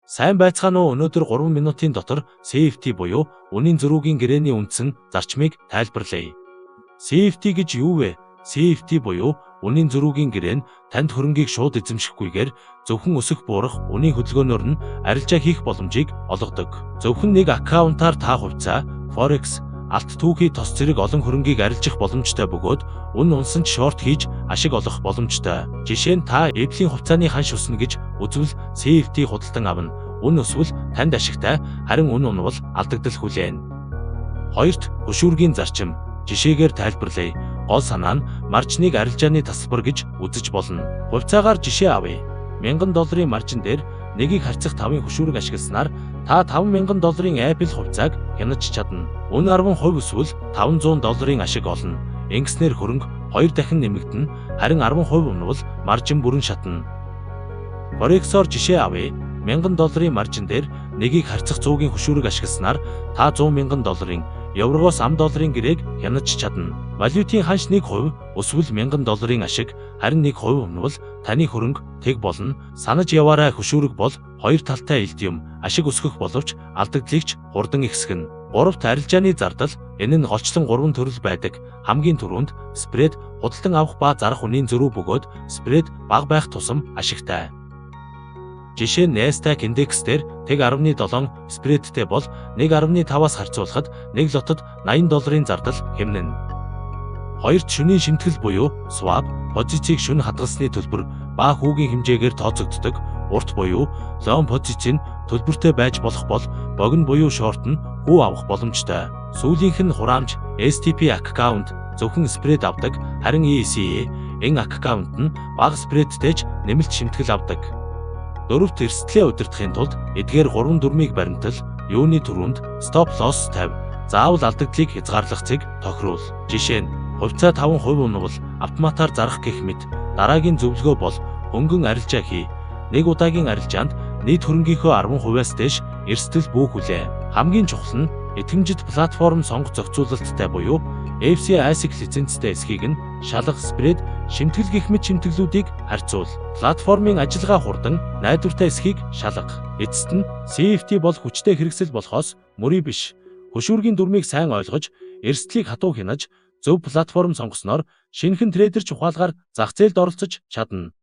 Сайн байцгаана уу? Өнөөдөр 3 минутын дотор CFT буюу үнийн зөрүүгийн гэрээний үндсэн зарчмыг тайлбарлая. CFT гэж юу вэ? CFT буюу үнийн зөрүүгийн гэрээ нь танд хөрөнгийг шууд эзэмшихгүйгээр зөвхөн өсөх буурах үнийн хөдөлгөөнөөр нь арилжаа хийх боломжийг олгодог. Зөвхөн нэг аккаунтаар та хувьцаа, Forex, алт түүхий тос зэрэг олон хөрөнгийг арилжах боломжтой бөгөөд унсан ч шорт хийж ашиг олох боломжтой. Жишээ нь та Apple-ийн хувьцааны ханш өснө гэж үзвэл CFT худалдан авна. Үн өсвөл танд ашигтай, харин үн унвал алдагдал хүлээнэ. Хоёрт, хөшүүргийн зарчим. Жишээгээр тайлбарлая. Гол санаа нь маржныг арилжааны тасалбар гэж үзэж болно. Хувьцаагаар жишээ авъя. $1000 маржин дээр нэгийг харьцах 5-ын хөшүүрэг ашигласнаар та $5000 Apple хувьцааг хянаж чадна. Үн 10% өсвөл $500 ашиг олно. Ингэснээр хөрөнгө 2 дахин нэмэгдэнэ, харин 10% унвал маржин бүрэн шатна. Forex-оор жишээ авъя. $1000 маржин дээр нэгийг харьцах 100-ийн хөшүүрэг ашигласнаар та $100,000, еврогоос $10 гэрээг хянаж чадна. Валютын ханш 1% өсвөл $1000 ашиг, харин 1% унвал таны хөрөнгө тэг болно. Санаж яваарай, хөшүүрэг бол хоёр талтай элд юм. Ашиг өсгөх боловч алдагдлыг хурдан ихсгэнэ. Гуравт, арилжааны зардал. Энэ нь голчлон 3 төрөл байдаг. Хамгийн түрүүнд спред, худалдан авах ба зарах үнийн зөрүү бөгөөд спред бага байх тусам ашигтай. Жишээ нь Nasdaq индекс дээр тэг 10.7 спредтэй бол 1.5-аас харьцуулахад нэг лотод $80 зардал хэмнэнэ. Хоёрт, шөнийн шимтгэл буюу swap, позицийг шөнө хадгалсны төлбөр ба хүүгийн хэмжээгээр тооцогддог. Урт буюу long позиц нь төлбөртэй байж болох бол богино буюу short нь хүү авах боломжтой. Сүүлийнх нь хураамж, STP аккаунт зөвхөн спред авдаг, харин ECA аккаунт нь бага спредтэй ч нэмэлт шимтгэл авдаг. Дөрөвт, эрсдлээ удирдахын тулд эдгээр 3 дүрмийг баримтал, юуны түрүүнд stop loss тавь. Заавал алдагдлыг хязгаарлах цэг тохируул. Жишээ нь хувьцаа 5% унвал автоматар зарах гэх мэт. Дараагийн зөвлөгөө бол хөнгөн арилжаа хий. Нэг удаагийн арилжаанд нийт хөрөнгийнхөө 10%-аас дээш эрсдэл бүү хүлээ. Хамгийн чухал нь итгэмжит платформ сонгох зохицуулалттай буюу FCASIC лицензтэй эсхийг нь шалгах, спред, шимтгэл гэх мэт шимтгэлүүдийг харьцуул. Платформын ажиллагаа хурдан, найдвартай эсхийг шалгах. Эцэст нь CFT бол хүчтэй хэрэгсэл болохоос мөрий биш. Хөшүүргийн дүрмийг сайн ойлгож, эрсдлийг хатуу хянаж, зөв платформ сонгосноор шинэхэн трейдерч ухаалгаар зах зээлд оролцож чадна.